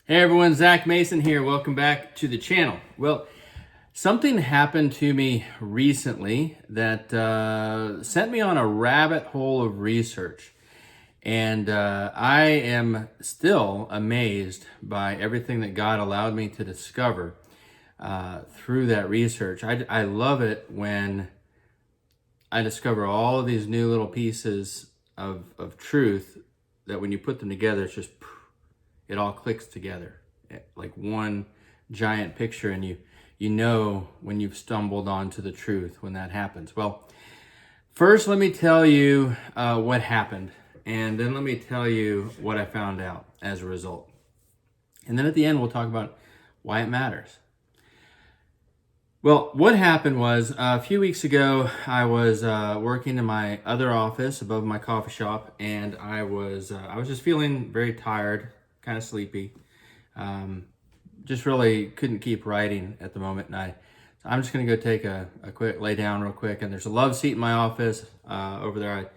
Hey everyone, Zach Mason here. Welcome back to the channel. Well, something happened to me recently that sent me on a rabbit hole of research. And I am still amazed by everything that God allowed me to discover through that research. I love it when I discover all of these new little pieces of truth that when you put them together, it's just it all clicks together like one giant picture, and you know when you've stumbled onto the truth when that happens. Well, first let me tell you what happened, and then let me tell you what I found out as a result. And then at the end we'll talk about why it matters. Well, what happened was a few weeks ago I was working in my other office above my coffee shop, and I was just feeling very tired, kind of sleepy. Just really couldn't keep writing at the moment, and I'm just gonna go take a quick lay down real quick. And there's a love seat in my office over there. I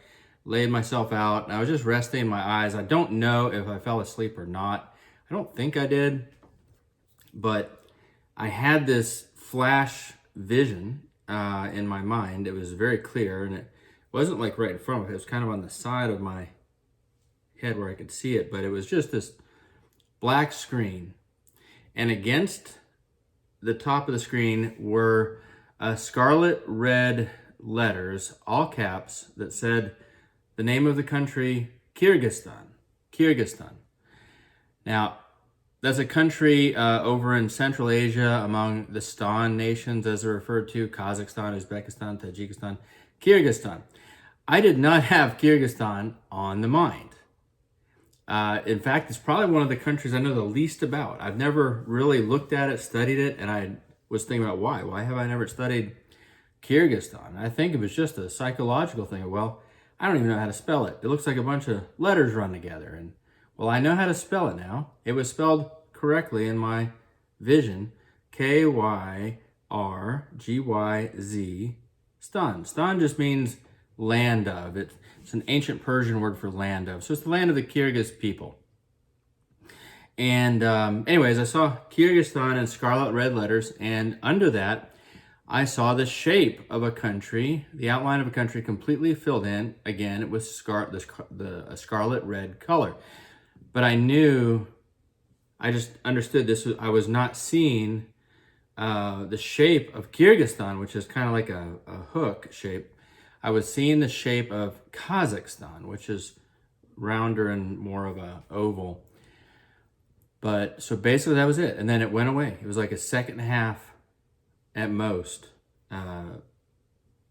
laid myself out and I was just resting my eyes. I don't know if I fell asleep or not. I don't think I did, but I had this flash vision in my mind. It was very clear, and it wasn't like right in front of me. It was kind of on the side of my head where I could see it, but it was just this black screen, and against the top of the screen were scarlet red letters, all caps, that said the name of the country, Kyrgyzstan. Now, that's a country over in Central Asia among the Stan nations, as they're referred to: Kazakhstan, Uzbekistan, Tajikistan, Kyrgyzstan. I did not have Kyrgyzstan on the mind. In fact, it's probably one of the countries I know the least about. I've never really looked at it, studied it, and I was thinking about why. Why have I never studied Kyrgyzstan? I think it was just a psychological thing. Well, I don't even know how to spell it. It looks like a bunch of letters run together. And, well, I know how to spell it now. It was spelled correctly in my vision. Kyrgyz, Stan. Stan just means land of. It's an ancient Persian word for land of. So it's the land of the Kyrgyz people. And anyways, I saw Kyrgyzstan in scarlet red letters, and under that, I saw the shape of a country, the outline of a country completely filled in. Again, it was a scarlet red color. But I just understood this. I was not seeing the shape of Kyrgyzstan, which is kind of like a hook shape. I was seeing the shape of Kazakhstan, which is rounder and more of a oval. But so basically that was it. And then it went away. It was like a second and a half at most.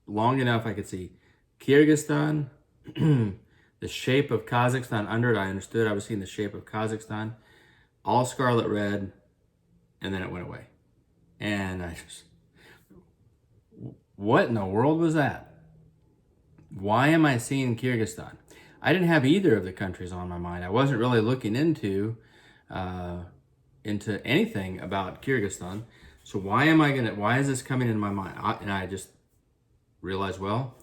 Long enough I could see Kyrgyzstan, the shape of Kazakhstan under it. I understood I was seeing the shape of Kazakhstan, all scarlet red, and then it went away. And what in the world was that? Why am I seeing Kyrgyzstan? I didn't have either of the countries on my mind. I wasn't really looking into anything about Kyrgyzstan. So why is this coming in my mind? And I just realized, well,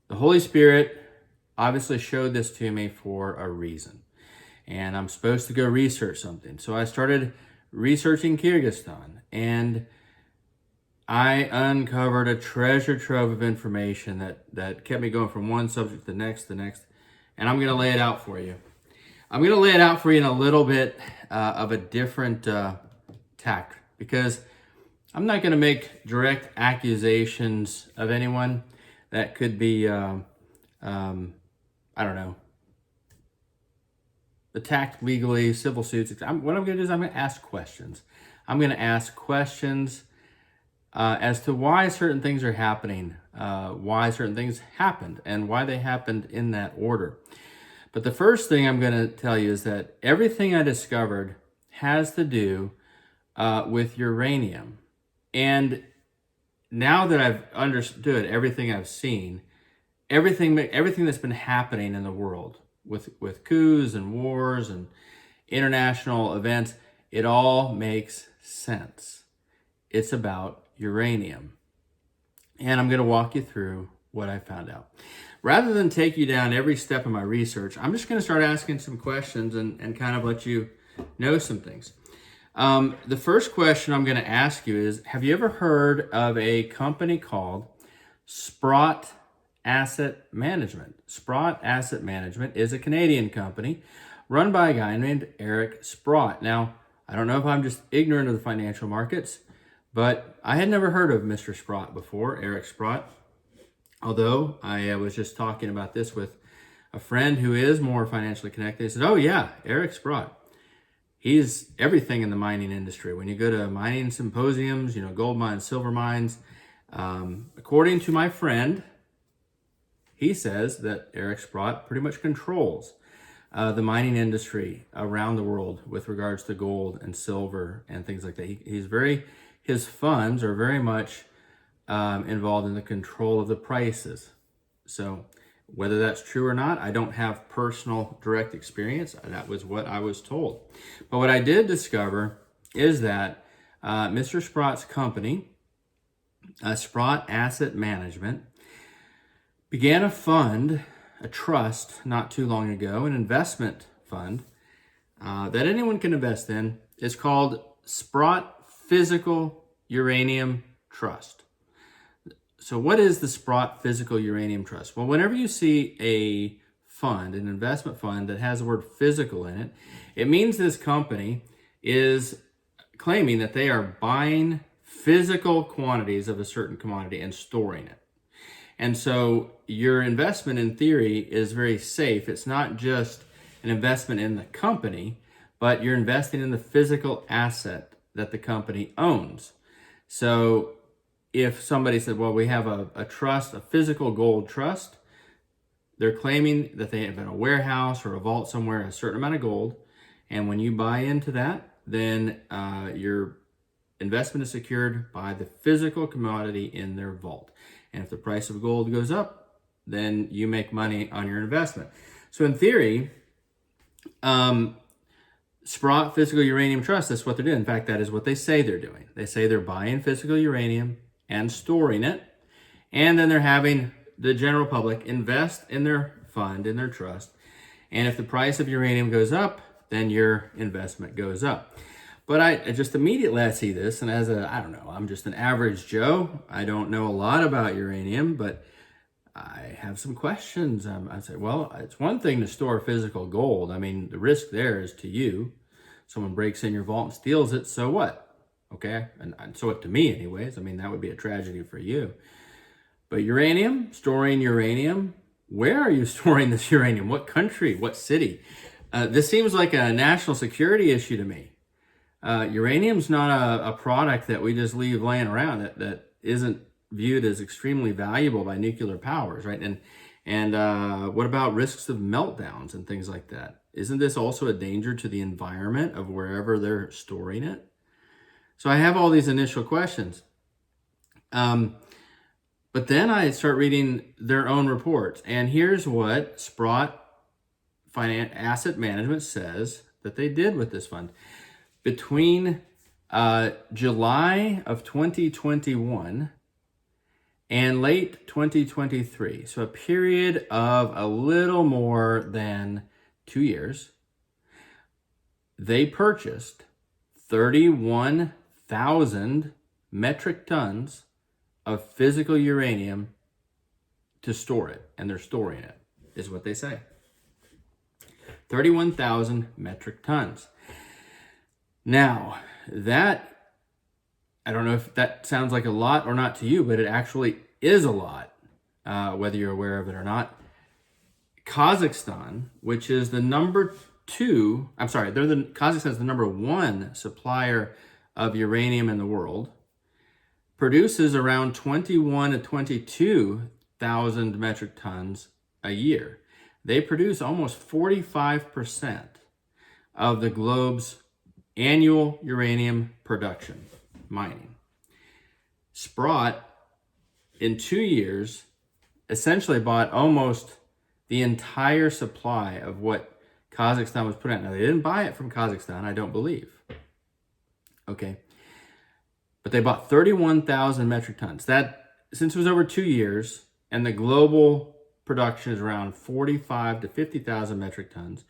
the Holy Spirit obviously showed this to me for a reason. And I'm supposed to go research something. So I started researching Kyrgyzstan, and I uncovered a treasure trove of information that kept me going from one subject to the next, and I'm going to lay it out for you. I'm going to lay it out for you in a little bit of a different tack, because I'm not going to make direct accusations of anyone. That could be, I don't know, attacked legally, civil suits. What I'm going to do is I'm going to ask questions. I'm going to ask questions as to why certain things are happening, why certain things happened, and why they happened in that order. But the first thing I'm going to tell you is that everything I discovered has to do with uranium. And now that I've understood everything I've seen, everything that's been happening in the world with coups and wars and international events, it all makes sense. It's about uranium. And I'm going to walk you through what I found out. Rather than take you down every step of my research, I'm just going to start asking some questions and kind of let you know some things. The first question I'm going to ask you is, have you ever heard of a company called Sprott Asset Management? Sprott Asset Management is a Canadian company run by a guy named Eric Sprott. Now, I don't know if I'm just ignorant of the financial markets, but I had never heard of Mr. Sprott before, Eric Sprott. Although I was just talking about this with a friend who is more financially connected. He said, oh yeah, Eric Sprott. He's everything in the mining industry. When you go to mining symposiums, gold mines, silver mines, according to my friend, he says that Eric Sprott pretty much controls the mining industry around the world with regards to gold and silver and things like that. His funds are very much involved in the control of the prices. So whether that's true or not, I don't have personal direct experience. That was what I was told. But what I did discover is that Mr. Sprott's company, Sprott Asset Management, began a fund, a trust, not too long ago, an investment fund that anyone can invest in. It's called Sprott Physical Uranium Trust. So what is the Sprott Physical Uranium Trust? Well, whenever you see a fund, an investment fund that has the word physical in it, it means this company is claiming that they are buying physical quantities of a certain commodity and storing it. And so your investment in theory is very safe. It's not just an investment in the company, but you're investing in the physical asset that the company owns. So if somebody said, well, we have a trust, a physical gold trust, they're claiming that they have in a warehouse or a vault somewhere a certain amount of gold. And when you buy into that, then your investment is secured by the physical commodity in their vault. And if the price of gold goes up, then you make money on your investment. So in theory, Sprott Physical Uranium Trust, that's what they're doing. In fact, that is what they say they're doing. They say they're buying physical uranium and storing it, and then they're having the general public invest in their fund, in their trust, and if the price of uranium goes up, then your investment goes up. But I just immediately see this, and I'm just an average Joe. I don't know a lot about uranium, but I have some questions. I say, well, it's one thing to store physical gold. I mean, the risk there is to you. Someone breaks in your vault and steals it, so what? Okay, and so what to me anyways. I mean, that would be a tragedy for you. But uranium, storing uranium, where are you storing this uranium? What country? What city? This seems like a national security issue to me. Uranium's not a product that we just leave laying around that isn't viewed as extremely valuable by nuclear powers, right? And what about risks of meltdowns and things like that? Isn't this also a danger to the environment of wherever they're storing it? So I have all these initial questions. But then I start reading their own reports. And here's what Sprott Asset Management says that they did with this fund. Between July of 2021 and late 2023, so a period of a little more than 2 years, they purchased 31,000 metric tons of physical uranium to store it, and they're storing it, is what they say. 31,000 metric tons. Now, that, I don't know if that sounds like a lot or not to you, but it actually is a lot, whether you're aware of it or not. Kazakhstan, which is the Kazakhstan is the number one supplier of uranium in the world, produces around 21 to 22,000 metric tons a year. They produce almost 45% of the globe's annual uranium production, mining. Sprott, in 2 years, essentially bought almost the entire supply of what Kazakhstan was putting out. Now, they didn't buy it from Kazakhstan, I don't believe. Okay. But they bought 31,000 metric tons. That, since it was over 2 years, and the global production is around 45 to 50,000 metric tons,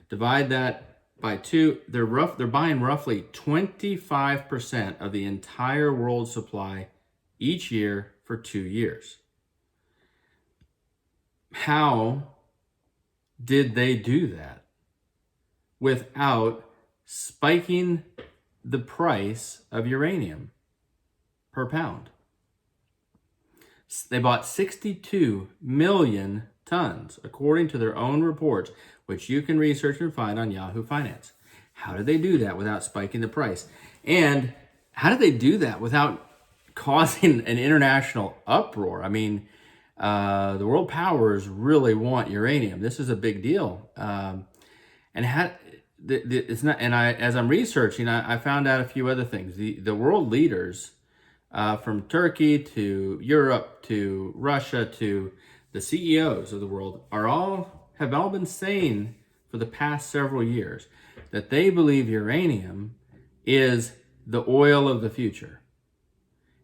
divide that by two. They're buying roughly 25% of the entire world supply each year for 2 years. How did they do that without spiking the price of uranium per pound? They bought 62 million tons, according to their own reports, which you can research and find on Yahoo Finance. How did they do that without spiking the price? And how did they do that without causing an international uproar? I mean, the world powers really want uranium. This is a big deal. It's not. And as I'm researching, I found out a few other things. The world leaders, from Turkey to Europe to Russia to the CEOs of the world, have all been saying for the past several years that they believe uranium is the oil of the future.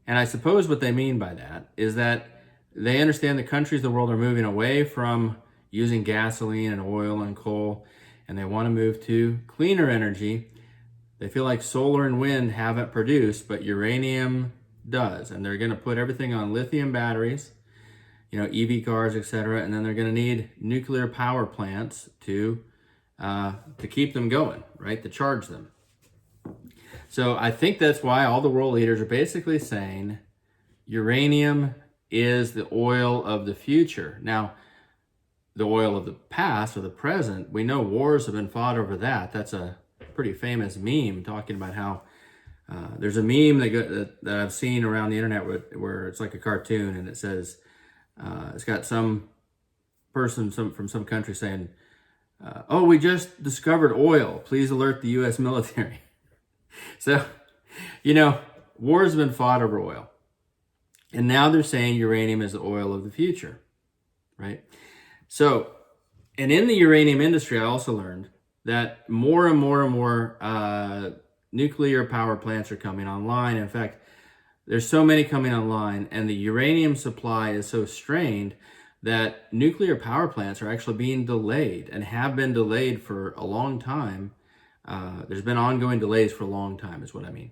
And I suppose what they mean by that is that they understand the countries of the world are moving away from using gasoline and oil and coal, and they want to move to cleaner energy. They feel like solar and wind haven't produced, but uranium does. And they're going to put everything on lithium batteries, EV cars, etc. And then they're going to need nuclear power plants to keep them going, right? To charge them. So I think that's why all the world leaders are basically saying uranium is the oil of the future. Now, the oil of the past or the present, we know wars have been fought over that. That's a pretty famous meme talking about how there's a meme that I've seen around the internet where it's like a cartoon, and it says, it's got some person from some country saying, oh, we just discovered oil. Please alert the U.S. military. So, wars have been fought over oil. And now they're saying uranium is the oil of the future, right? So, and in the uranium industry, I also learned that more and more and more nuclear power plants are coming online. In fact, there's so many coming online, and the uranium supply is so strained that nuclear power plants are actually being delayed and have been delayed for a long time. There's been ongoing delays for a long time, is what I mean,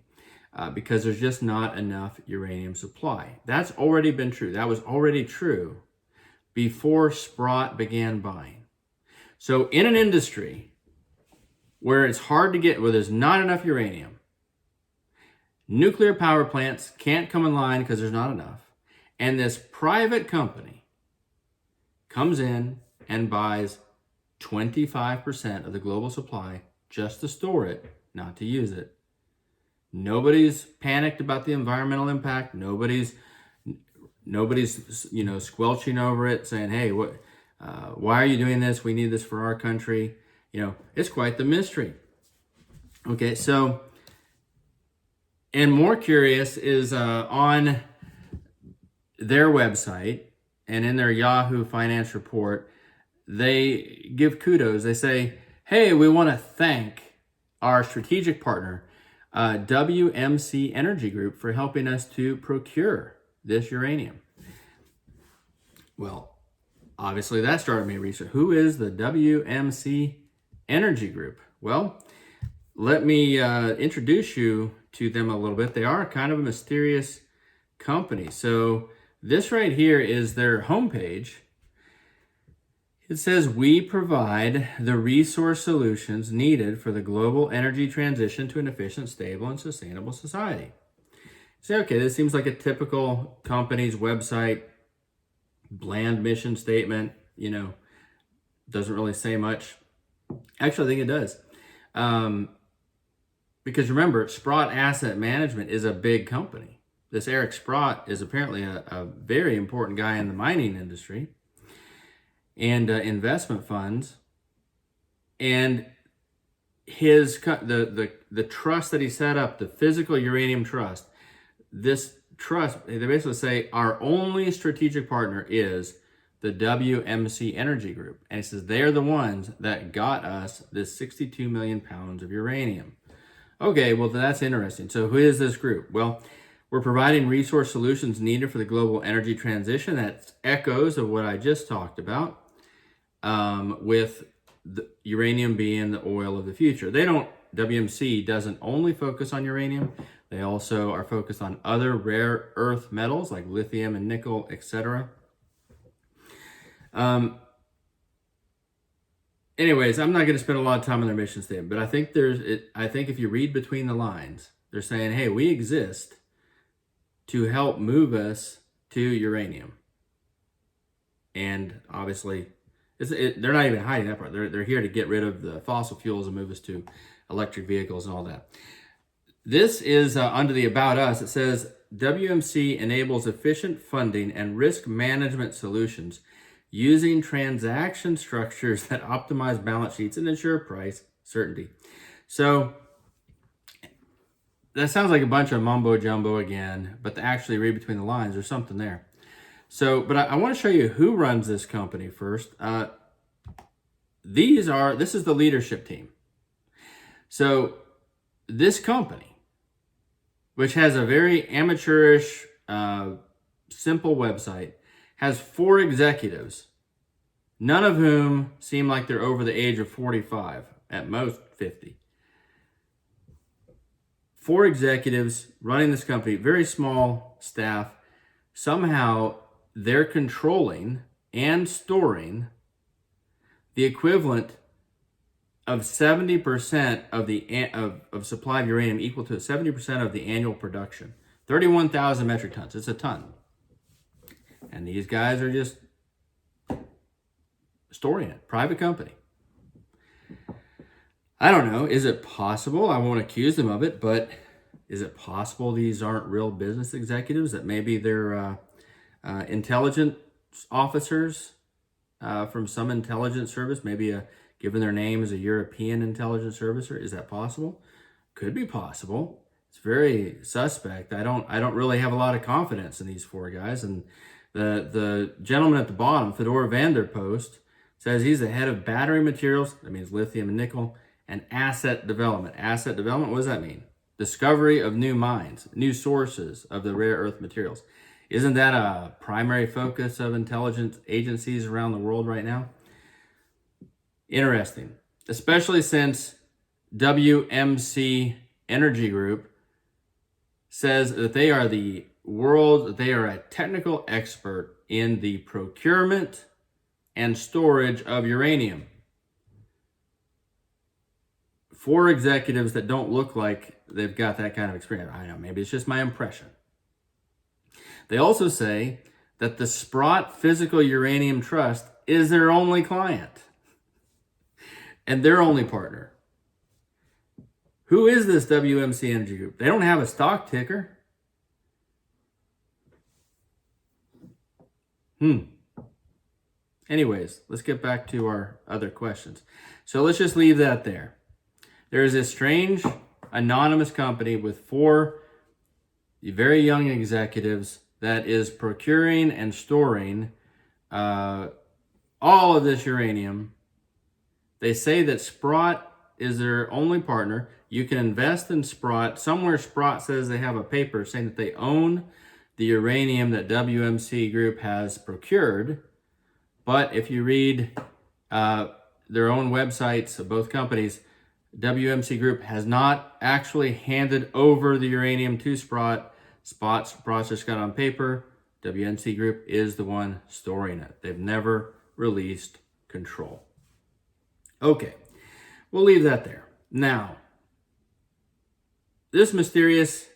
because there's just not enough uranium supply. That's already been true. That was already true before Sprott began buying. So in an industry where it's hard to get, where there's not enough uranium, nuclear power plants can't come in line because there's not enough. And this private company comes in and buys 25% of the global supply just to store it, not to use it. Nobody's panicked about the environmental impact. Nobody's squelching over it, saying, hey, why are you doing this? We need this for our country. It's quite the mystery. Okay, so, and more curious is on their website and in their Yahoo Finance report, they give kudos. They say, hey, we want to thank our strategic partner, WMC Energy Group, for helping us to procure this uranium. Well, obviously that started me research. Who is the WMC Energy Group? Well, let me introduce you to them a little bit. They are kind of a mysterious company. So this right here is their homepage. It says, we provide the resource solutions needed for the global energy transition to an efficient, stable, and sustainable society. Say, okay, this seems like a typical company's website, bland mission statement, doesn't really say much. Actually, I think it does. Because remember, Sprott Asset Management is a big company. This Eric Sprott is apparently a very important guy in the mining industry and investment funds. And the trust that he set up, the Physical Uranium Trust, this trust, they basically say our only strategic partner is the WMC Energy Group. And it says they're the ones that got us this 62 million pounds of uranium. Okay, well, that's interesting. So who is this group? Well, we're providing resource solutions needed for the global energy transition. That's echoes of what I just talked about, with the uranium being the oil of the future. WMC doesn't only focus on uranium. They also are focused on other rare earth metals like lithium and nickel, etc. Anyways, I'm not going to spend a lot of time on their mission statement, but I think I think if you read between the lines, they're saying, hey, we exist to help move us to uranium. And obviously, they're not even hiding that part. They're here to get rid of the fossil fuels and move us to electric vehicles and all that. This is under the About Us. It says, WMC enables efficient funding and risk management solutions using transaction structures that optimize balance sheets and ensure price certainty. So that sounds like a bunch of mumbo jumbo again, but to actually read between the lines, there's something there. So, but I want to show you who runs this company first. This is the leadership team. So this company, which has a very amateurish, simple website, has 4 executives, none of whom seem like they're over the age of 45, at most 50. 4 executives running this company, very small staff. Somehow they're controlling and storing the equivalent of 70% of the of supply of uranium, equal to 70% of the annual production. 31,000 metric tons. It's a ton. And these guys are just storing it. Private company. I don't know. Is it possible? I won't accuse them of it, but is it possible these aren't real business executives? That maybe they're intelligence officers from some intelligence service, maybe given their name as a European intelligence service? Is that possible? Could be possible. It's very suspect. I don't really have a lot of confidence in these 4 guys. And the gentleman at the bottom, Fedor van der Post, says he's the head of battery materials. That means lithium and nickel, and asset development. Asset development, what does that mean? Discovery of new mines, new sources of the rare earth materials. Isn't that a primary focus of intelligence agencies around the world right now? Interesting, especially since WMC Energy Group says that they are a technical expert in the procurement and storage of uranium. 4 executives that don't look like they've got that kind of experience. I don't know, maybe it's just my impression. They also say that the Sprott Physical Uranium Trust is their only client and their only partner. Who is this WMC Energy Group? They don't have a stock ticker. Anyways, let's get back to our other questions. So let's just leave that there. There is this strange anonymous company with 4 very young executives that is procuring and storing all of this uranium. They say that Sprott is their only partner. You can invest in Sprott. Somewhere Sprott says they have a paper saying that they own the uranium that WMC Group has procured. But if you read their own websites of both companies, WMC Group has not actually handed over the uranium to Sprott. Sprott's just got on paper. WMC Group is the one storing it. They've never released control. Okay, we'll leave that there. Now, this mysterious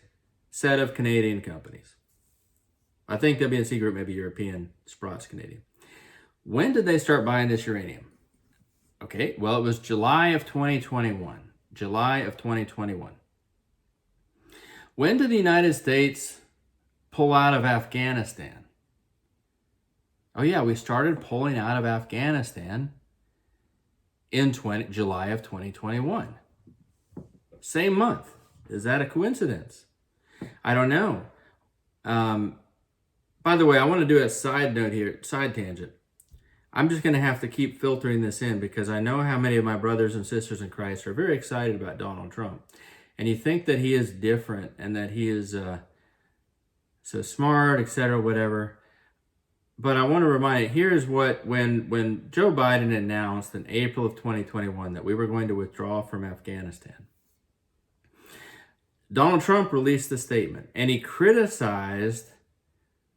set of Canadian companies. I think WMC Group may be European, Sprott's Canadian. When did they start buying this uranium? Okay, well, it was July of 2021. July of 2021. When did the United States pull out of Afghanistan? Oh yeah, we started pulling out of Afghanistan in July of 2021. Same month. Is that a coincidence? I don't know. By the way, I want to do a side note here, side tangent. I'm just going to have to keep filtering this in because I know how many of my brothers and sisters in Christ are very excited about Donald Trump. And you think that he is different and that he is so smart, etc., whatever. But I want to remind you, here's what, when Joe Biden announced in April of 2021 that we were going to withdraw from Afghanistan, Donald Trump released the statement, and he criticized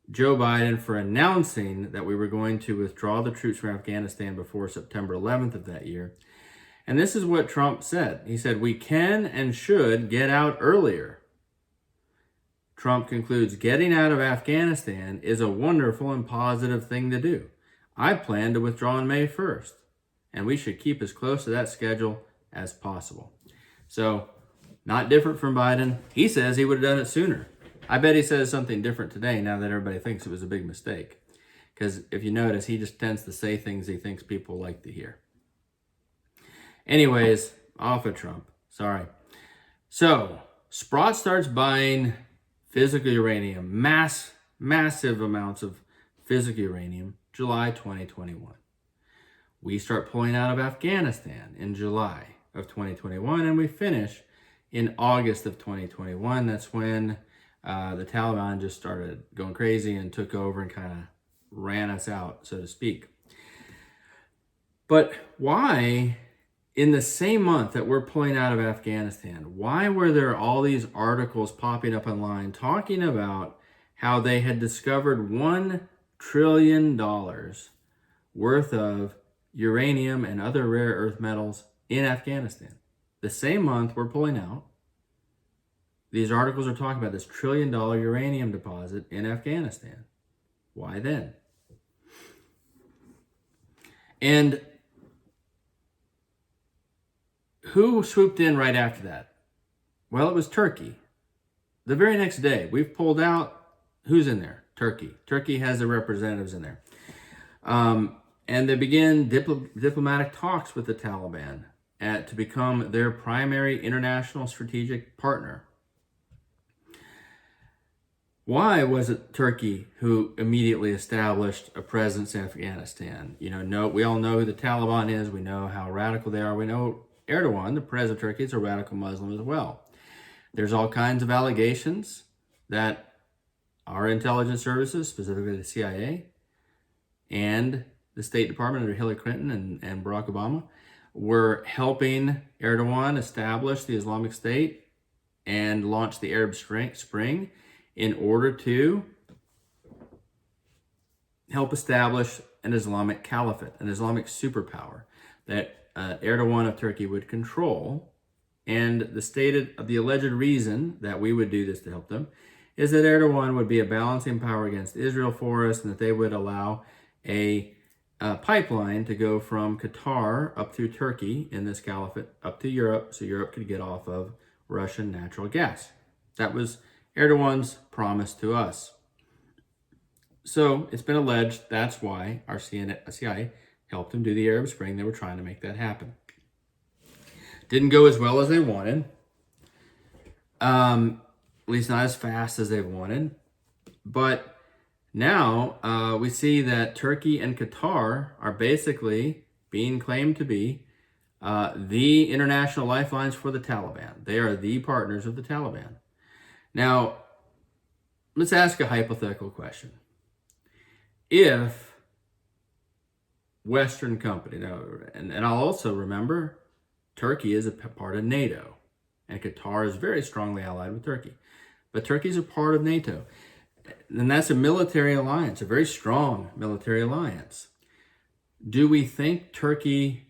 Joe Biden for announcing that we were going to withdraw the troops from Afghanistan before September 11th of that year. And this is what Trump said. He said, "We can and should get out earlier." Trump concludes, "Getting out of Afghanistan is a wonderful and positive thing to do. I plan to withdraw on May 1st, and we should keep as close to that schedule as possible." So, not different from Biden. He says he would have done it sooner. I bet he says something different today now that everybody thinks it was a big mistake. Because if you notice, he just tends to say things he thinks people like to hear. Anyways, off of Trump. Sorry. So, Sprott starts buying physical uranium, massive amounts of physical uranium, July 2021. We start pulling out of Afghanistan in July of 2021, and we finish in August of 2021. That's when the Taliban just started going crazy and took over and kind of ran us out, so to speak. But why, in the same month that we're pulling out of Afghanistan, why were there all these articles popping up online talking about how they had discovered $1 trillion worth of uranium and other rare earth metals in Afghanistan? The same month we're pulling out, these articles are talking about this $1 trillion uranium deposit in Afghanistan. Why then? And who swooped in right after that? Well, it was Turkey. The very next day, we've pulled out. Who's in there? Turkey. Turkey has their representatives in there. And they begin diplomatic talks with the Taliban to become their primary international strategic partner. Why was it Turkey who immediately established a presence in Afghanistan? We all know who the Taliban is. We know how radical they are. We know Erdogan, the president of Turkey, is a radical Muslim as well. There's all kinds of allegations that our intelligence services, specifically the CIA and the State Department under Hillary Clinton and Barack Obama, were helping Erdogan establish the Islamic State and launch the Arab Spring in order to help establish an Islamic caliphate, an Islamic superpower that Erdogan of Turkey would control. And the alleged reason that we would do this to help them is that Erdogan would be a balancing power against Israel for us, and that they would allow a pipeline to go from Qatar up through Turkey in this caliphate up to Europe, so Europe could get off of Russian natural gas. That was Erdogan's promise to us. So it's been alleged that's why our CIA helped them do the Arab Spring. They were trying to make that happen. Didn't go as well as they wanted. At least not as fast as they wanted. But now we see that Turkey and Qatar are basically being claimed to be the international lifelines for the Taliban. They are the partners of the Taliban. Now, let's ask a hypothetical question. If Western company, and I'll also remember, Turkey is a part of NATO, and Qatar is very strongly allied with Turkey. But Turkey is a part of NATO, and that's a military alliance, a very strong military alliance. Do we think Turkey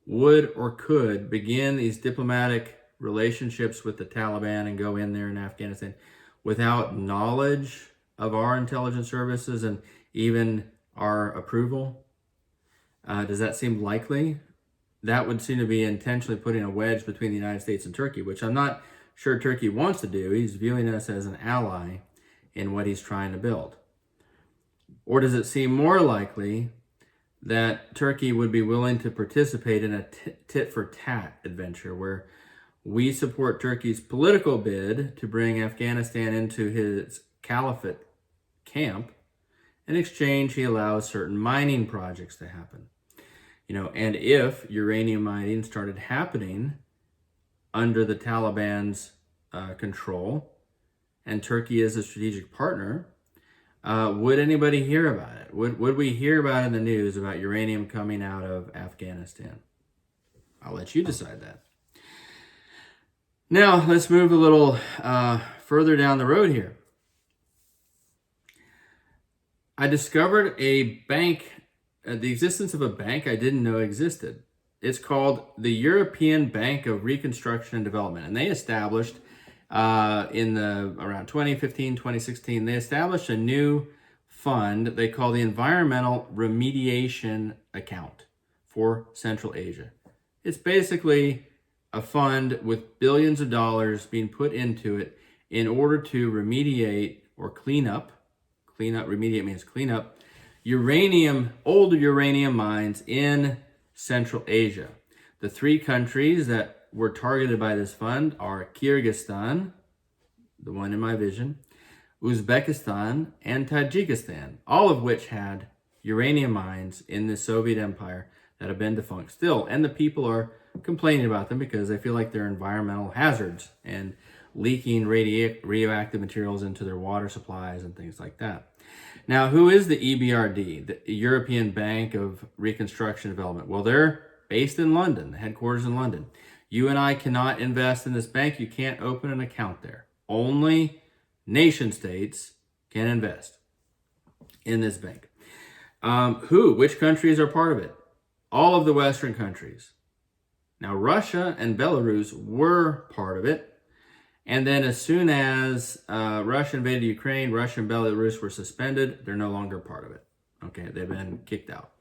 would or could begin these diplomatic relationships with the Taliban and go in there in Afghanistan without knowledge of our intelligence services and even our approval? Does that seem likely? That would seem to be intentionally putting a wedge between the United States and Turkey, which I'm not sure Turkey wants to do. He's viewing us as an ally in what he's trying to build. Or does it seem more likely that Turkey would be willing to participate in a tit-for-tat adventure where we support Turkey's political bid to bring Afghanistan into his caliphate camp? In exchange, he allows certain mining projects to happen. And if uranium mining started happening under the Taliban's control, and Turkey is a strategic partner, would anybody hear about it? Would we hear about it in the news about uranium coming out of Afghanistan? I'll let you decide that. Now, let's move a little further down the road here. I discovered a bank, the existence of a bank I didn't know existed. It's called the European Bank of Reconstruction and Development. And they established around 2015, 2016, they established a new fund they call the Environmental Remediation Account for Central Asia. It's basically a fund with billions of dollars being put into it in order to remediate or clean up, remediate means clean up, older uranium mines in Central Asia. The three countries that were targeted by this fund are Kyrgyzstan, the one in my vision, Uzbekistan, and Tajikistan, all of which had uranium mines in the Soviet Empire that have been defunct still. And the people are complaining about them because they feel like they're environmental hazards and leaking radioactive materials into their water supplies and things like that. Now, who is the EBRD, the European Bank of Reconstruction and Development? Well, they're based in London, the headquarters in London. You and I cannot invest in this bank. You can't open an account there. Only nation states can invest in this bank. Which countries are part of it? All of the Western countries. Now, Russia and Belarus were part of it. And then as soon as Russia invaded Ukraine, Russia and Belarus were suspended. They're no longer part of it. Okay, they've been kicked out,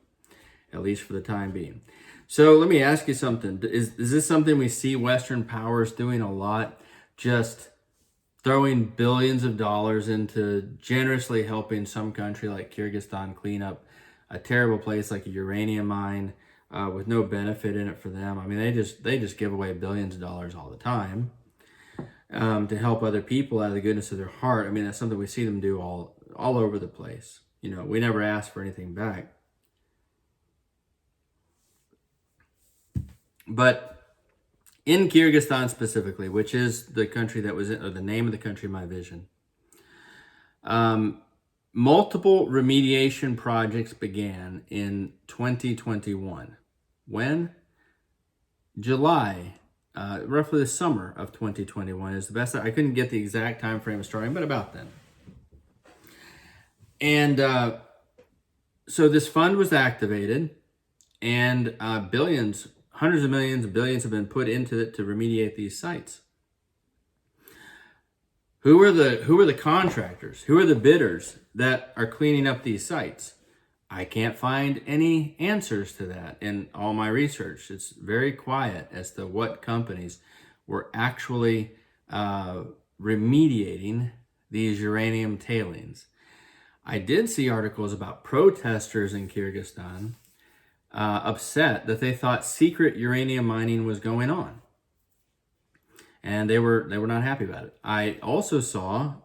at least for the time being. So let me ask you something. Is this something we see Western powers doing a lot? Just throwing billions of dollars into generously helping some country like Kyrgyzstan clean up a terrible place like a uranium mine with no benefit in it for them. I mean, they just give away billions of dollars all the time to help other people out of the goodness of their heart. I mean, that's something we see them do all over the place. You know, we never ask for anything back. But in Kyrgyzstan specifically, which is the country that was or the name of the country in my vision, multiple remediation projects began in 2021. When? July, roughly the summer of 2021 is the best. I couldn't get the exact time frame of starting, but about then. And so this fund was activated, and billions, hundreds of millions and billions have been put into it to remediate these sites. Who are the contractors? Who are the bidders that are cleaning up these sites? I can't find any answers to that in all my research. It's very quiet as to what companies were actually remediating these uranium tailings. I did see articles about protesters in Kyrgyzstan upset that they thought secret uranium mining was going on, and they were not happy about it. I also saw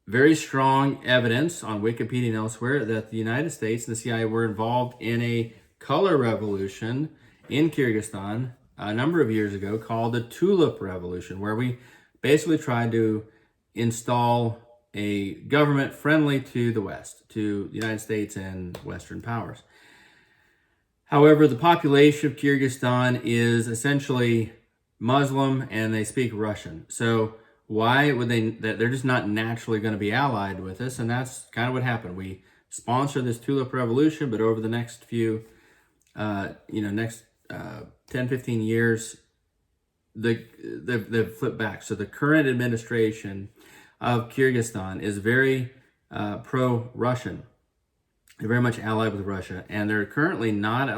very strong evidence on Wikipedia and elsewhere that the United States and the CIA were involved in a color revolution in Kyrgyzstan a number of years ago called the Tulip Revolution, where we basically tried to install a government friendly to the West, to the United States and Western powers. However, the population of Kyrgyzstan is essentially Muslim and they speak Russian. So why would they're just not naturally going to be allied with us, and that's kind of what happened. We sponsored this Tulip Revolution, but over the next few, 10, 15 years, they've flipped back. So the current administration of Kyrgyzstan is very pro-Russian. They're very much allied with Russia, and they're currently not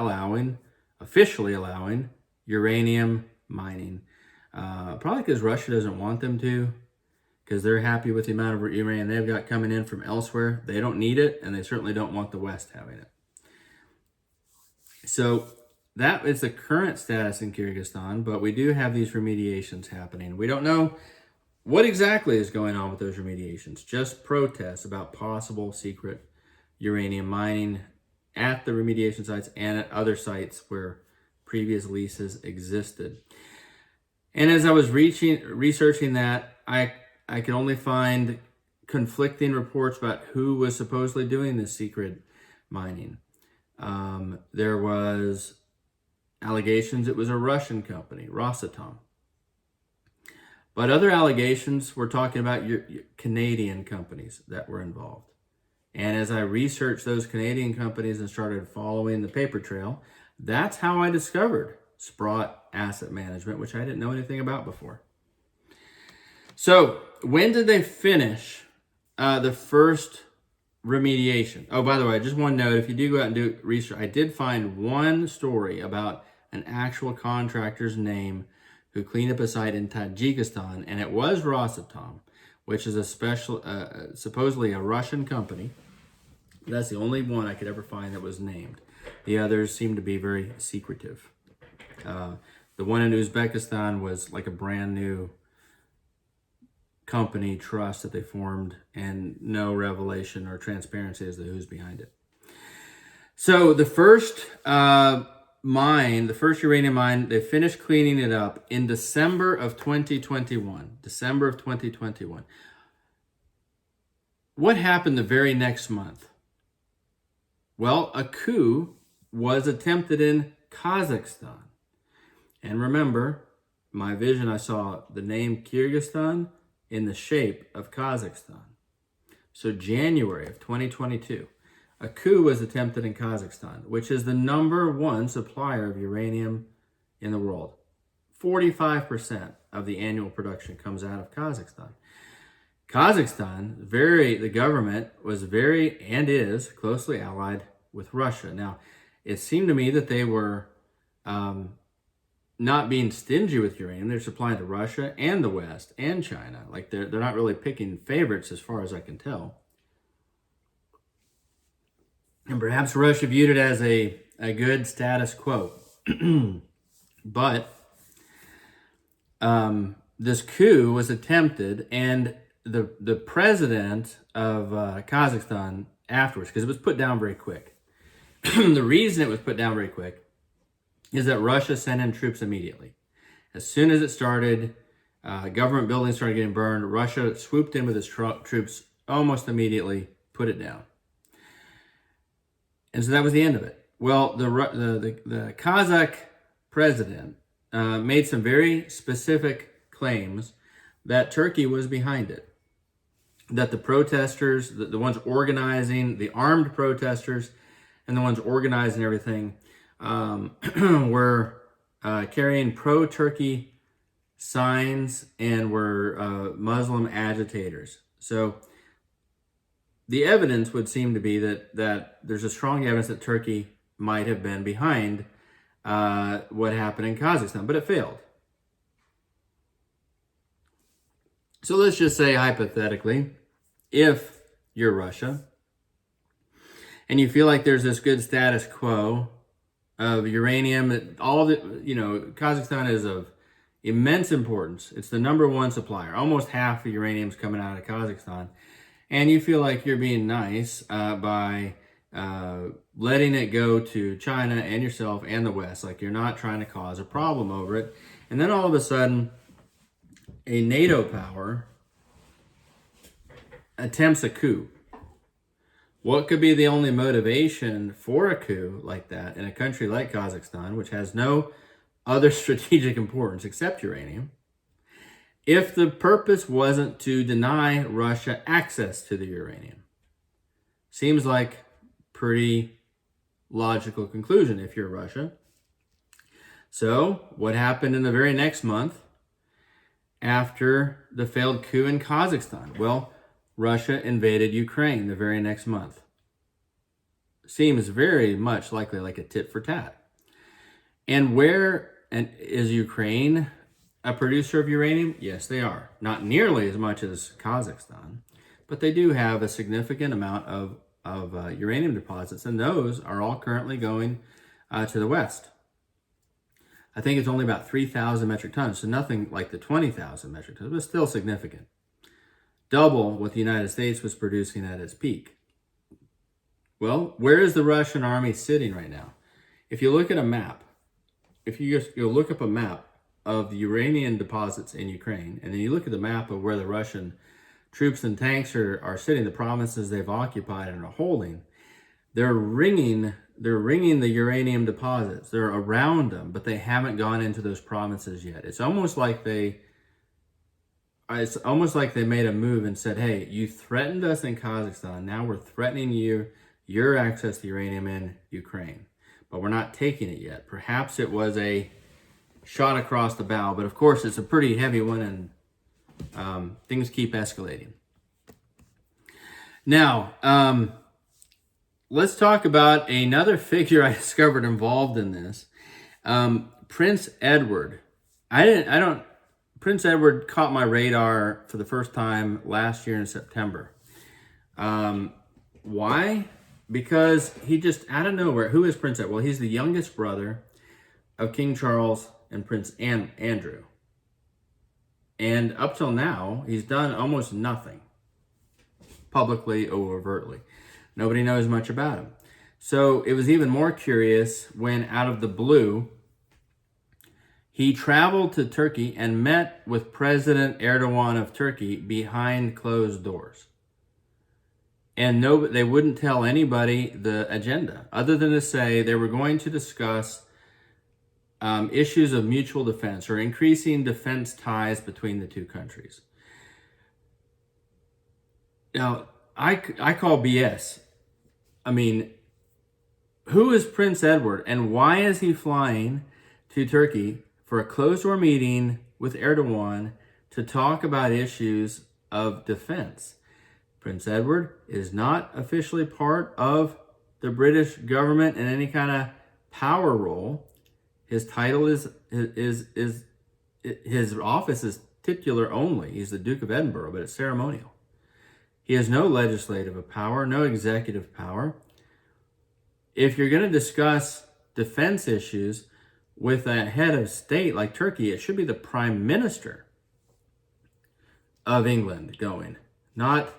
officially allowing uranium mining. Probably because Russia doesn't want them to, because they're happy with the amount of uranium they've got coming in from elsewhere. They don't need it, and they certainly don't want the West having it. So that is the current status in Kyrgyzstan, but we do have these remediations happening. We don't know what exactly is going on with those remediations, just protests about possible secret uranium mining at the remediation sites and at other sites where previous leases existed. And as I was researching that, I could only find conflicting reports about who was supposedly doing this secret mining. There was allegations it was a Russian company, Rosatom. But other allegations were talking about your Canadian companies that were involved. And as I researched those Canadian companies and started following the paper trail, that's how I discovered Sprott Asset Management, which I didn't know anything about before. So when did they finish the first remediation? Oh, by the way, just one note, if you do go out and do research, I did find one story about an actual contractor's name who cleaned up a site in Tajikistan, and it was Rosatom, which is a special, supposedly a Russian company. That's the only one I could ever find that was named. The others seem to be very secretive. The one in Uzbekistan was like a brand new company trust that they formed, and no revelation or transparency as to who's behind it. So the first the first uranium mine, they finished cleaning it up in December of 2021. December of 2021. What happened the very next month? Well, a coup was attempted in Kazakhstan. And remember, my vision, I saw the name Kyrgyzstan in the shape of Kazakhstan. So January of 2022, a coup was attempted in Kazakhstan, which is the #1 supplier of uranium in the world. 45% of the annual production comes out of Kazakhstan. Kazakhstan, the government was very, and is, closely allied with Russia. Now, it seemed to me that they were not being stingy with uranium. They're supplying to Russia and the West and China. Like they're not really picking favorites as far as I can tell. And perhaps Russia viewed it as a good status quo. But this coup was attempted, and the president of Kazakhstan afterwards, because it was put down very quick. The reason it was put down very quick is that Russia sent in troops immediately. As soon as it started, government buildings started getting burned, Russia swooped in with its troops almost immediately, put it down. And so that was the end of it. Well, the Kazakh president made some very specific claims that Turkey was behind it. That the protesters, the ones organizing, the armed protesters, and the ones organizing everything, were carrying pro-Turkey signs and were Muslim agitators. So the evidence would seem to be that there's a strong evidence that Turkey might have been behind what happened in Kazakhstan, but it failed. So let's just say, hypothetically, if you're Russia and you feel like there's this good status quo of uranium, that Kazakhstan is of immense importance. It's the #1 supplier. Almost half of uranium is coming out of Kazakhstan. And you feel like you're being nice by letting it go to China and yourself and the West. Like you're not trying to cause a problem over it. And then all of a sudden, a NATO power attempts a coup. What could be the only motivation for a coup like that in a country like Kazakhstan, which has no other strategic importance except uranium, if the purpose wasn't to deny Russia access to the uranium? Seems like pretty logical conclusion if you're Russia. So what happened in the very next month after the failed coup in Kazakhstan? Well, Russia invaded Ukraine the very next month. Seems very much likely like a tit for tat. And is Ukraine a producer of uranium? Yes, they are. Not nearly as much as Kazakhstan, but they do have a significant amount of uranium deposits, and those are all currently going to the West. I think it's only about 3,000 metric tons, so nothing like the 20,000 metric tons, but still significant. Double what the United States was producing at its peak. Well, where is the Russian army sitting right now? If you look at a map, if you just look up a map of the uranium deposits in Ukraine, and then you look at the map of where the Russian troops and tanks are sitting, the provinces they've occupied and are holding, they're ringing the uranium deposits. They're around them, but they haven't gone into those provinces yet. It's almost like they made a move and said, hey, you threatened us in Kazakhstan. Now we're threatening your access to uranium in Ukraine, but we're not taking it yet. Perhaps it was a shot across the bow, but of course it's a pretty heavy one, and things keep escalating. Now, let's talk about another figure I discovered involved in this. Prince Edward. Prince Edward caught my radar for the first time last year in September. Why? Because he just, out of nowhere, who is Prince Edward? Well, he's the youngest brother of King Charles and Prince Andrew. And up till now, he's done almost nothing, publicly or overtly. Nobody knows much about him. So it was even more curious when, out of the blue, he traveled to Turkey and met with President Erdogan of Turkey behind closed doors. And they wouldn't tell anybody the agenda, other than to say they were going to discuss issues of mutual defense or increasing defense ties between the two countries. Now, I call BS. I mean, who is Prince Edward and why is he flying to Turkey for a closed-door meeting with Erdogan to talk about issues of defense? Prince Edward is not officially part of the British government in any kind of power role. His title is his office is titular only. He's the Duke of Edinburgh, but it's ceremonial. He has no legislative power, no executive power. If you're going to discuss defense issues with a head of state like Turkey, it should be the Prime Minister of England going, not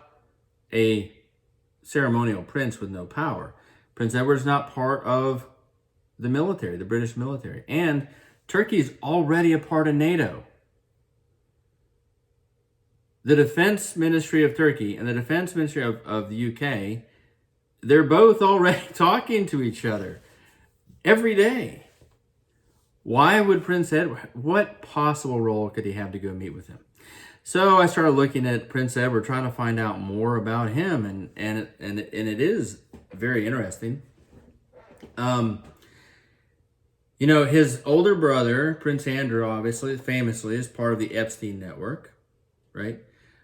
a ceremonial prince with no power. Prince Edward's not part of the military, the British military. And Turkey's already a part of NATO. The Defense Ministry of Turkey and the Defense Ministry of the UK, they're both already talking to each other every day. Why would Prince Edward, what possible role could he have to go meet with him? So I started looking at Prince Edward, trying to find out more about him, and it is very interesting. You know, his older brother, Prince Andrew, obviously, famously, is part of the Epstein network, right?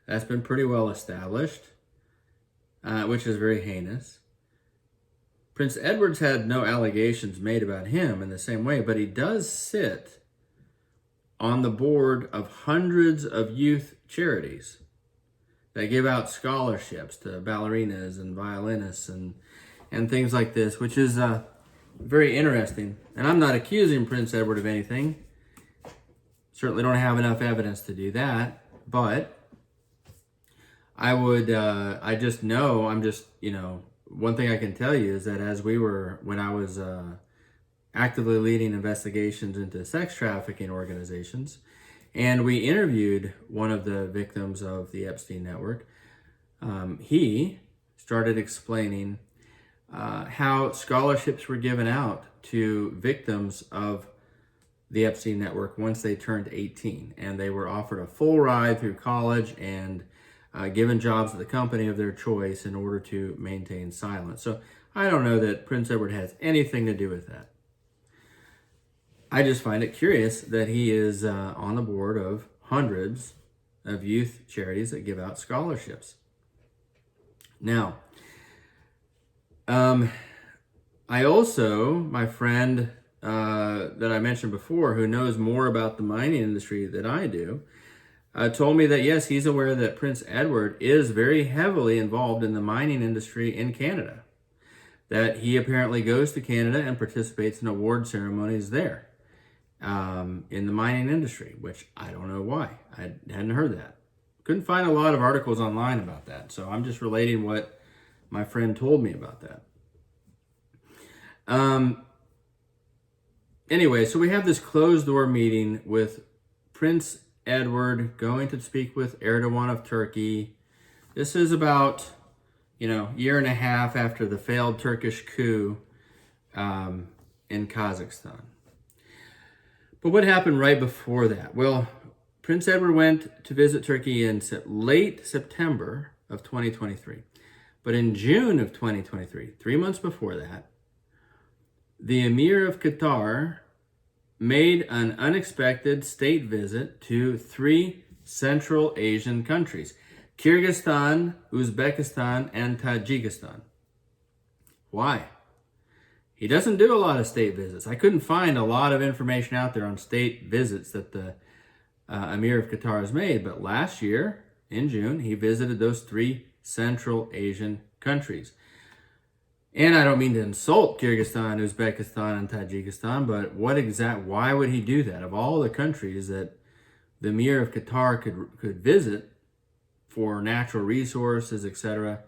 That's been pretty well established, which is very heinous. Prince Edward's had no allegations made about him in the same way, but he does sit on the board of hundreds of youth charities that give out scholarships to ballerinas and violinists and things like this, which is very interesting. And I'm not accusing Prince Edward of anything. Certainly don't have enough evidence to do that, but I would, one thing I can tell you is that when I was actively leading investigations into sex trafficking organizations, and we interviewed one of the victims of the Epstein network, he started explaining how scholarships were given out to victims of the Epstein network once they turned 18, and they were offered a full ride through college and given jobs at the company of their choice in order to maintain silence. So I don't know that Prince Edward has anything to do with that. I just find it curious that he is on the board of hundreds of youth charities that give out scholarships. Now, I also, my friend that I mentioned before, who knows more about the mining industry than I do, told me that, yes, he's aware that Prince Edward is very heavily involved in the mining industry in Canada, that he apparently goes to Canada and participates in award ceremonies there in the mining industry, which I don't know why. I hadn't heard that. Couldn't find a lot of articles online about that, so I'm just relating what my friend told me about that. Anyway, so we have this closed-door meeting with Prince Edward going to speak with Erdogan of Turkey. This is about, year and a half after the failed Turkish coup in Kazakhstan. But what happened right before that? Well, Prince Edward went to visit Turkey in late September of 2023. But in June of 2023, 3 months before that, the Emir of Qatar made an unexpected state visit to 3 Central Asian countries: Kyrgyzstan, Uzbekistan, and Tajikistan. Why? He doesn't do a lot of state visits. I couldn't find a lot of information out there on state visits that the Emir of Qatar has made, but last year, in June, he visited those 3 Central Asian countries. And I don't mean to insult Kyrgyzstan, Uzbekistan, and Tajikistan, but why would he do that? Of all the countries that the Emir of Qatar could visit for natural resources, etc.,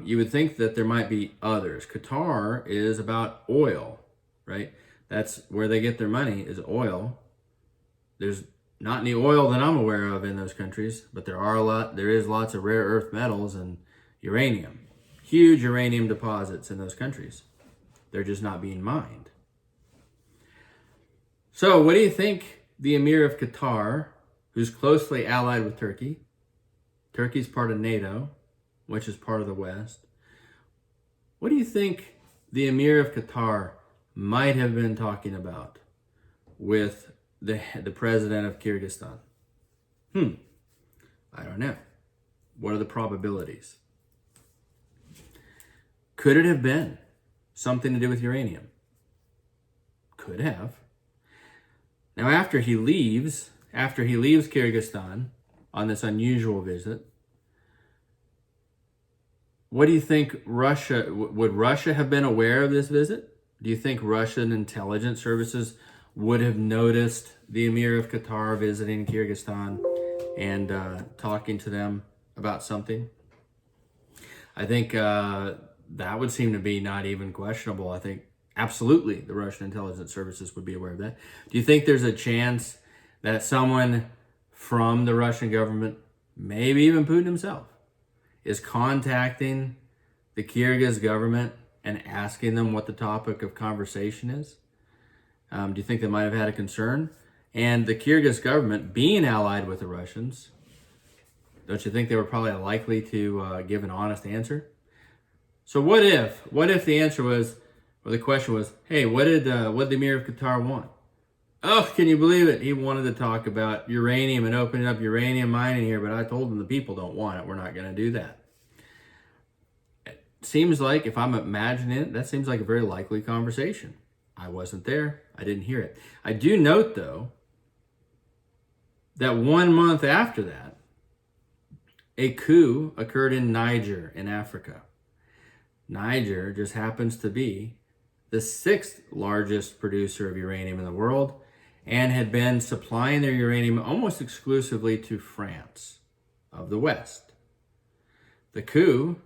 you would think that there might be others. Qatar is about oil, right? That's where they get their money, is oil. There's not any oil that I'm aware of in those countries, but there is lots of rare earth metals and uranium. Huge uranium deposits in those countries. They're just not being mined. So what do you think the Emir of Qatar, who's closely allied with Turkey, Turkey's part of NATO, which is part of the West, what do you think the Emir of Qatar might have been talking about with the president of Kyrgyzstan? I don't know. What are the probabilities? Could it have been something to do with uranium? Could have. Now, after he leaves Kyrgyzstan on this unusual visit, what do you think would Russia have been aware of this visit? Do you think Russian intelligence services would have noticed the Emir of Qatar visiting Kyrgyzstan and talking to them about something? I think that would seem to be not even questionable. I think absolutely the Russian intelligence services would be aware of that. Do you think there's a chance that someone from the Russian government, maybe even Putin himself, is contacting the Kyrgyz government and asking them what the topic of conversation is? Do you think they might have had a concern? And the Kyrgyz government, being allied with the Russians, don't you think they were probably likely to give an honest answer? So what if the answer was, or the question was, hey, what did the Emir of Qatar want? Oh, can you believe it? He wanted to talk about uranium and opening up uranium mining here, but I told him the people don't want it. We're not going to do that. It seems like, if I'm imagining it, that seems like a very likely conversation. I wasn't there. I didn't hear it. I do note, though, that 1 month after that, a coup occurred in Niger in Africa. Niger just happens to be the 6th largest producer of uranium in the world and had been supplying their uranium almost exclusively to France of the West. The coup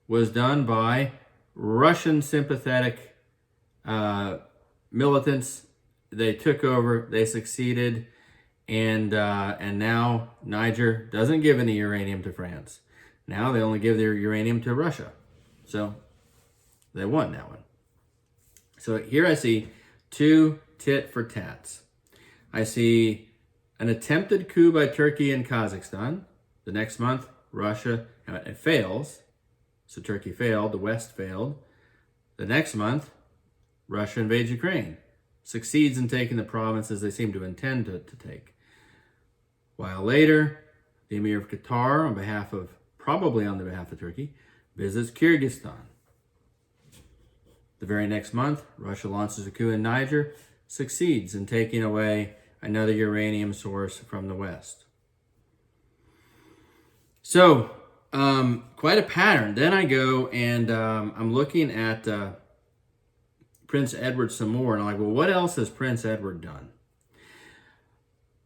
was done by Russian sympathetic militants. They took over, they succeeded, and now Niger doesn't give any uranium to France. Now they only give their uranium to Russia. So they won that one. So here I see 2 tit for tats. I see an attempted coup by Turkey and Kazakhstan. The next month, Russia, it fails. So Turkey failed, the West failed. The next month, Russia invades Ukraine, succeeds in taking the provinces they seem to intend to take. While later, the Emir of Qatar, probably on behalf of Turkey, visits Kyrgyzstan. The very next month, Russia launches a coup in Niger, succeeds in taking away another uranium source from the West. So, quite a pattern. Then I go and I'm looking at Prince Edward some more, and I'm like, well, what else has Prince Edward done?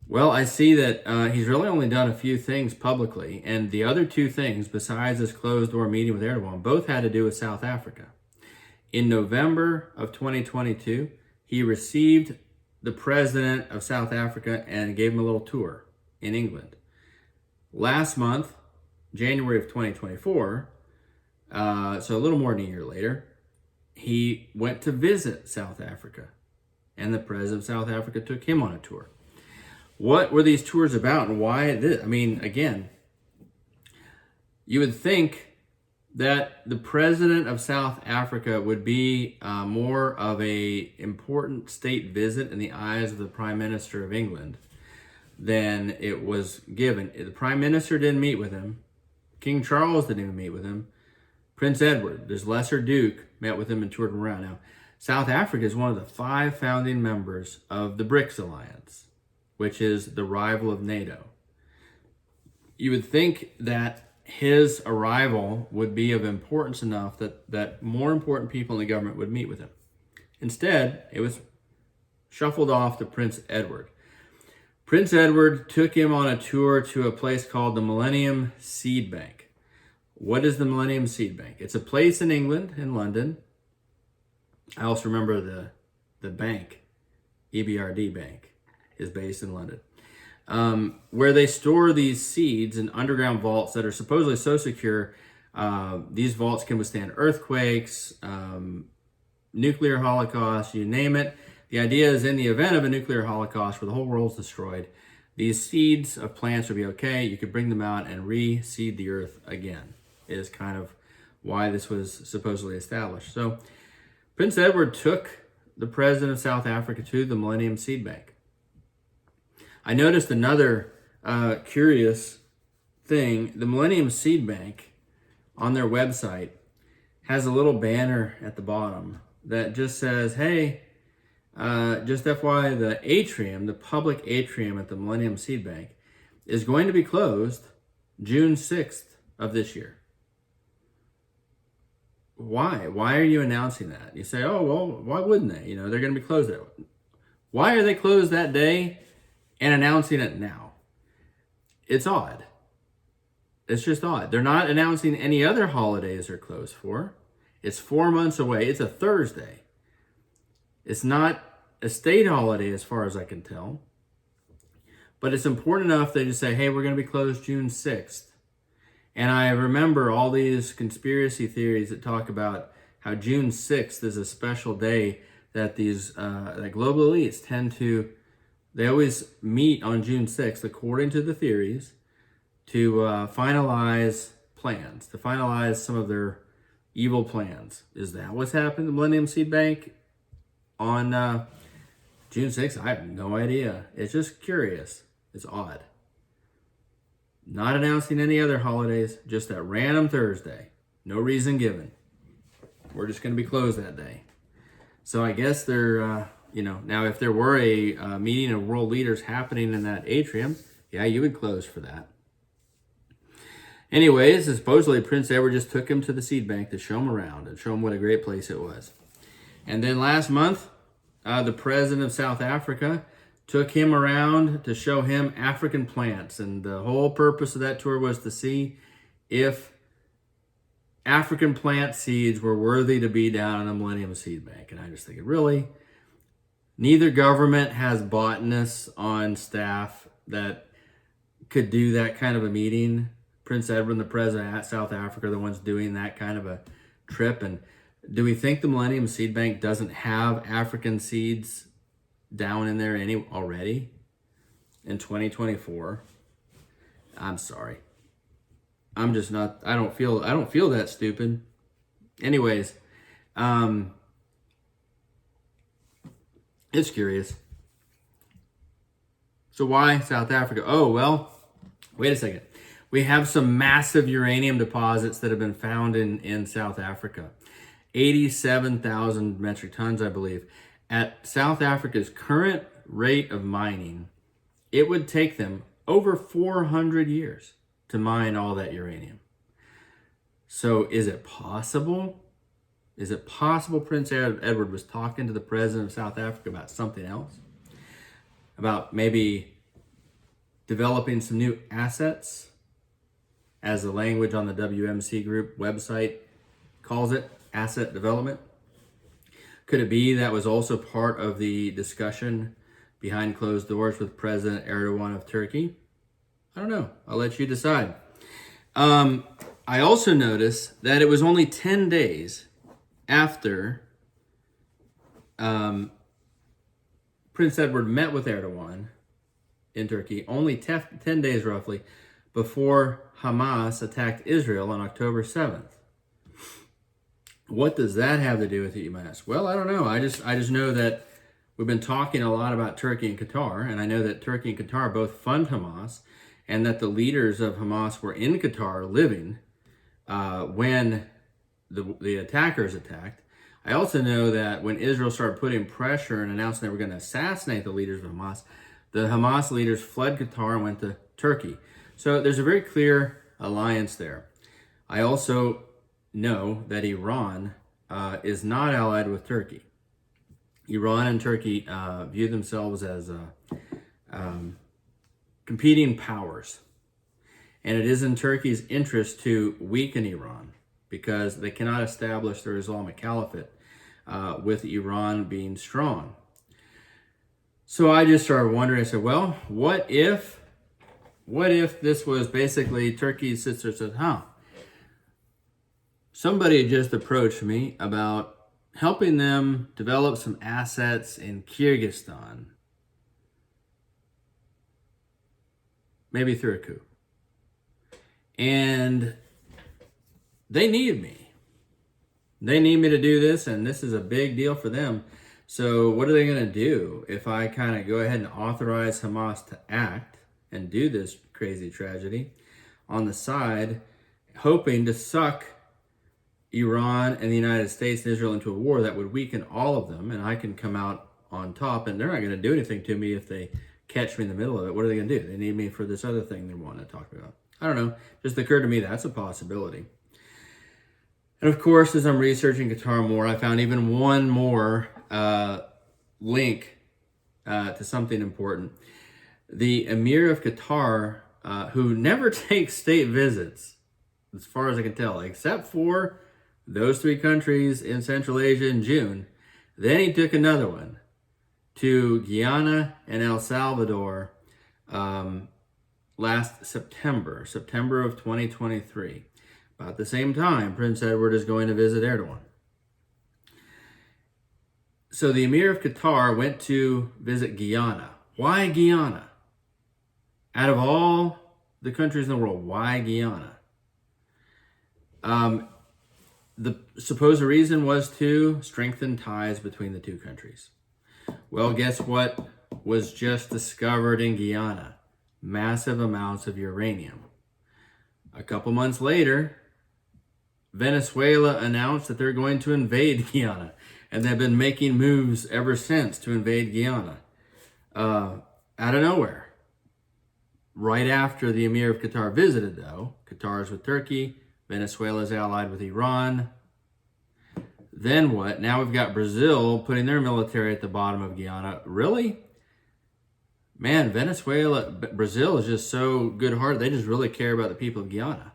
Well, I see that he's really only done a few things publicly, and the other 2 things, besides this closed-door meeting with Erdogan, both had to do with South Africa. In November of 2022, he received the president of South Africa and gave him a little tour in England. Last month, January of 2024, so a little more than a year later, he went to visit South Africa, and the president of South Africa took him on a tour. What were these tours about, and why this? I mean, again, you would think that the president of South Africa would be more of a important state visit in the eyes of the Prime Minister of England than it was given. The Prime Minister didn't meet with him. King Charles didn't even meet with him. Prince Edward, this lesser duke, met with him and toured him around. Now, South Africa is one of the 5 founding members of the BRICS alliance, which is the rival of NATO. You would think that his arrival would be of importance enough that more important people in the government would meet with him. Instead, it was shuffled off to Prince Edward. Prince Edward took him on a tour to a place called the Millennium Seed Bank. What is the Millennium Seed Bank? It's a place in England, in London. I also remember the bank, EBRD Bank, is based in London. Where they store these seeds in underground vaults that are supposedly so secure. These vaults can withstand earthquakes, nuclear holocaust, you name it. The idea is in the event of a nuclear holocaust where the whole world's destroyed, these seeds of plants would be okay. You could bring them out and reseed the earth again, is kind of why this was supposedly established. So Prince Edward took the president of South Africa to the Millennium Seed Bank. I noticed another curious thing. The Millennium Seed Bank on their website has a little banner at the bottom that just says, hey, just FYI, the atrium, the public atrium at the Millennium Seed Bank is going to be closed June 6th of this year. Why? Why are you announcing that? You say, oh, well, why wouldn't they? You know, they're going to be closed that way. Why are they closed that day and announcing it now? It's odd. It's just odd. They're not announcing any other holidays they're closed for. It's 4 months away. It's a Thursday. It's not a state holiday as far as I can tell. But it's important enough they just say, hey, we're going to be closed June 6th. And I remember all these conspiracy theories that talk about how June 6th is a special day that these that global elites tend to, they always meet on June 6th, according to the theories, to finalize plans, to finalize some of their evil plans. Is that what's happened to the Millennium Seed Bank on June 6th? I have no idea. It's just curious. It's odd. Not announcing any other holidays, just that random Thursday. No reason given. We're just going to be closed that day. So I guess they're, now if there were a meeting of world leaders happening in that atrium, yeah, you would close for that. Anyways, supposedly Prince Edward just took him to the seed bank to show him around and show him what a great place it was. And then last month, the president of South Africa took him around to show him African plants. And the whole purpose of that tour was to see if African plant seeds were worthy to be down in the Millennium Seed Bank. And I just think, really? Neither government has botanists on staff that could do that kind of a meeting. Prince Edward and the president at South Africa are the ones doing that kind of a trip. And do we think the Millennium Seed Bank doesn't have African seeds down in there already in 2024? I'm sorry. I'm just not, I don't feel that stupid. Anyways, it's curious. So why South Africa? Oh, well, wait a second. We have some massive uranium deposits that have been found in South Africa. 87,000 metric tons, I believe. At South Africa's current rate of mining, it would take them over 400 years to mine all that uranium. So is it possible? Is it possible Prince Edward was talking to the president of South Africa about something else? About maybe developing some new assets, as the language on the WMC Group website calls it, asset development? Could it be that was also part of the discussion behind closed doors with President Erdogan of Turkey? I don't know. I'll let you decide. I also noticed that it was only 10 days after Prince Edward met with Erdogan in Turkey, only 10 days roughly, before Hamas attacked Israel on October 7th. What does that have to do with it, you might ask? Well, I don't know. I just know that we've been talking a lot about Turkey and Qatar, and I know that Turkey and Qatar both fund Hamas, and that the leaders of Hamas were in Qatar living when the attackers attacked. I also know that when Israel started putting pressure and announcing they were going to assassinate the leaders of Hamas, the Hamas leaders fled Qatar and went to Turkey. So there's a very clear alliance there. I also know that Iran is not allied with Turkey. Iran and Turkey view themselves as competing powers. And it is in Turkey's interest to weaken Iran because they cannot establish their Islamic caliphate with Iran being strong. So I just started wondering, I said, well, what if this was basically Turkey's sister said, somebody just approached me about helping them develop some assets in Kyrgyzstan, maybe through a coup. And they need me. They need me to do this, and this is a big deal for them. So what are they going to do if I kind of go ahead and authorize Hamas to act and do this crazy tragedy on the side, hoping to suck Iran and the United States and Israel into a war that would weaken all of them, and I can come out on top, and they're not going to do anything to me if they catch me in the middle of it. What are they going to do? They need me for this other thing they want to talk about. I don't know. Just occurred to me that's a possibility. And of course, as I'm researching Qatar more, I found even one more link to something important. The Emir of Qatar, who never takes state visits, as far as I can tell, except for those 3 countries in Central Asia in June. Then he took another one to Guyana and El Salvador last September of 2023. About the same time, Prince Edward is going to visit Erdogan. So the Emir of Qatar went to visit Guyana. Why Guyana? Out of all the countries in the world, why Guyana? The supposed reason was to strengthen ties between the 2 countries. Well, guess what was just discovered in Guyana? Massive amounts of uranium. A couple months later, Venezuela announced that they're going to invade Guyana, and they've been making moves ever since to invade Guyana. Out of nowhere. Right after the Emir of Qatar visited, though, Qatar is with Turkey, Venezuela is allied with Iran. Then what? Now we've got Brazil putting their military at the bottom of Guyana. Really? Man, Brazil is just so good-hearted. They just really care about the people of Guyana.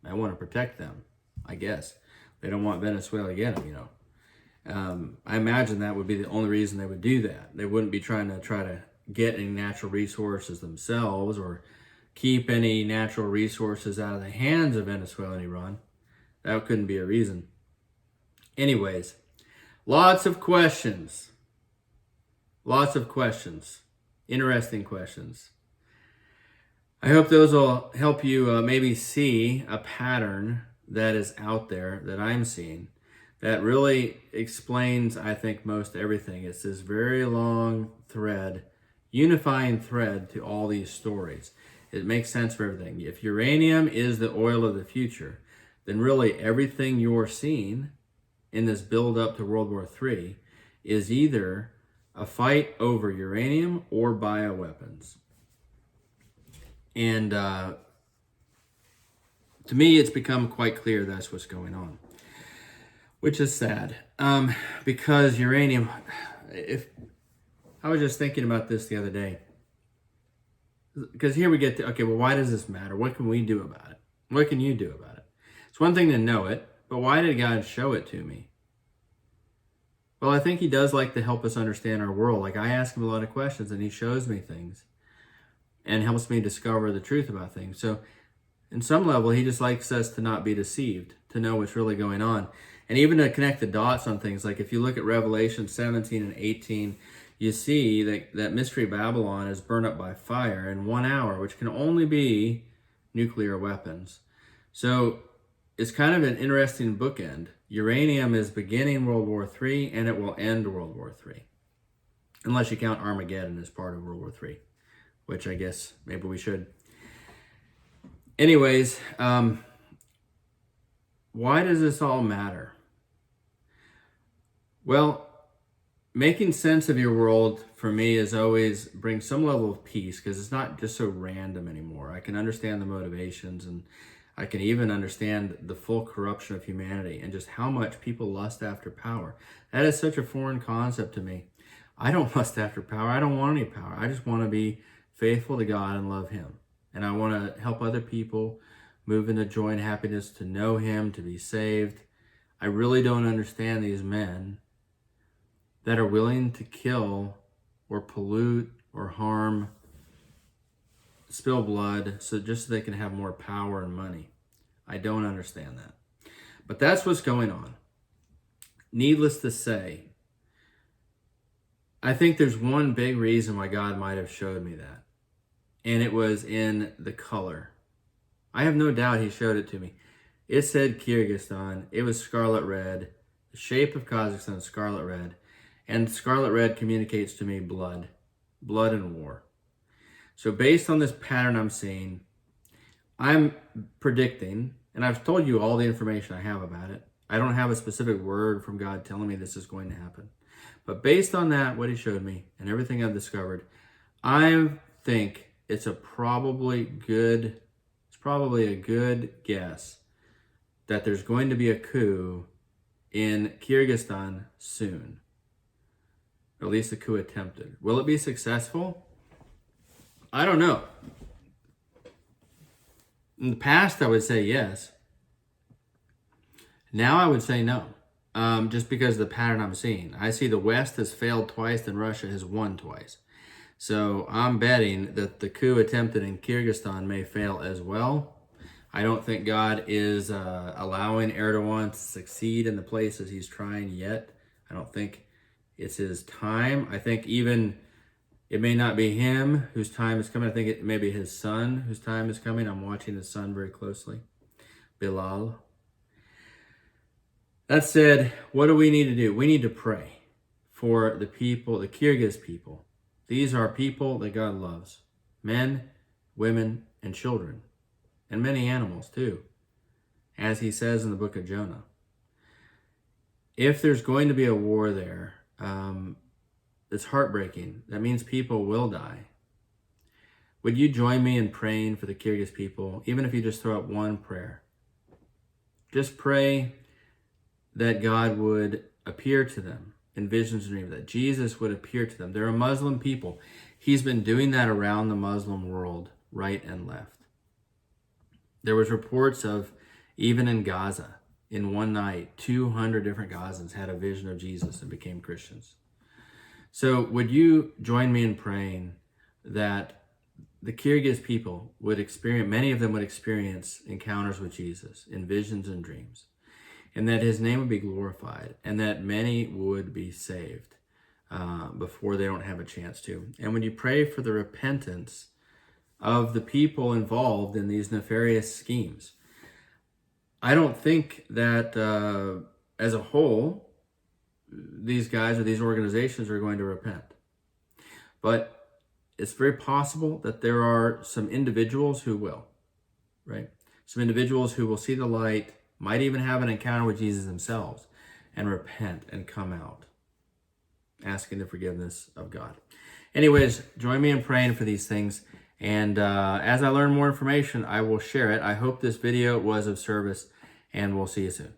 They want to protect them, I guess. They don't want Venezuela to get them, I imagine that would be the only reason they would do that. They wouldn't be trying to get any natural resources themselves or keep any natural resources out of the hands of Venezuela and Iran. That couldn't be a reason. Anyways, lots of questions. Interesting questions. I hope those will help you maybe see a pattern that is out there that I'm seeing that really explains, I think, most everything. It's this very long thread, unifying thread to all these stories. It makes sense for everything. If uranium is the oil of the future, then really everything you're seeing in this build up to World War III is either a fight over uranium or bioweapons. And to me, it's become quite clear that's what's going on, which is sad. Because uranium, if I was just thinking about this the other day, because here we get to, okay, well, why does this matter? What can we do about it? What can you do about it? It's one thing to know it, but why did God show it to me? Well, I think he does like to help us understand our world. Like, I ask him a lot of questions and he shows me things and helps me discover the truth about things. So in some level, he just likes us to not be deceived, to know what's really going on. And even to connect the dots on things. Like if you look at Revelation 17 and 18, you see that Mystery Babylon is burned up by fire in 1 hour, which can only be nuclear weapons. So it's kind of an interesting bookend. Uranium is beginning World War III, and it will end World War III. Unless you count Armageddon as part of World War III, which I guess maybe we should. Anyways, why does this all matter? Well, making sense of your world for me is always brings some level of peace, because it's not just so random anymore. I can understand the motivations, and I can even understand the full corruption of humanity and just how much people lust after power. That is such a foreign concept to me. I don't lust after power. I don't want any power. I just want to be faithful to God and love him. And I want to help other people move into joy and happiness, to know him, to be saved. I really don't understand these men that are willing to kill or pollute or harm, spill blood, just so they can have more power and money. I don't understand that. But that's what's going on. Needless to say, I think there's one big reason why God might have showed me that. And it was in the color. I have no doubt he showed it to me. It said Kyrgyzstan. It was scarlet red. The shape of Kazakhstan is scarlet red. And scarlet red communicates to me blood. Blood and war. So based on this pattern I'm seeing, I'm predicting, and I've told you all the information I have about it. I don't have a specific word from God telling me this is going to happen. But based on that, what he showed me, and everything I've discovered, I think it's probably a good guess that there's going to be a coup in Kyrgyzstan soon. Or at least a coup attempted. Will it be successful? I don't know. In the past, I would say yes. Now I would say no. Just because of the pattern I'm seeing. I see the West has failed twice and Russia has won twice. So I'm betting that the coup attempted in Kyrgyzstan may fail as well. I don't think God is allowing Erdogan to succeed in the places he's trying yet. I don't think it's his time. I think even it may not be him whose time is coming. I think it may be his son whose time is coming. I'm watching his son very closely, Bilal. That said, what do we need to do? We need to pray for the people, the Kyrgyz people. These are people that God loves. Men, women, and children. And many animals too. As he says in the book of Jonah. If there's going to be a war there, it's heartbreaking. That means people will die. Would you join me in praying for the Kyrgyz people, even if you just throw up one prayer? Just pray that God would appear to them in visions and dreams, that Jesus would appear to them. They're a Muslim people. He's been doing that around the Muslim world, right and left. There was reports of, even in Gaza, in one night, 200 different Gazans had a vision of Jesus and became Christians. So would you join me in praying that the Kyrgyz people would experience, many of them would experience encounters with Jesus in visions and dreams, and that his name would be glorified, and that many would be saved before they don't have a chance to. And when you pray for the repentance of the people involved in these nefarious schemes, I don't think that as a whole, these guys or these organizations are going to repent. But it's very possible that there are some individuals who will, right? Some individuals who will see the light, might even have an encounter with Jesus themselves, and repent and come out, asking the forgiveness of God. Anyways, join me in praying for these things. And as I learn more information, I will share it. I hope this video was of service, and we'll see you soon.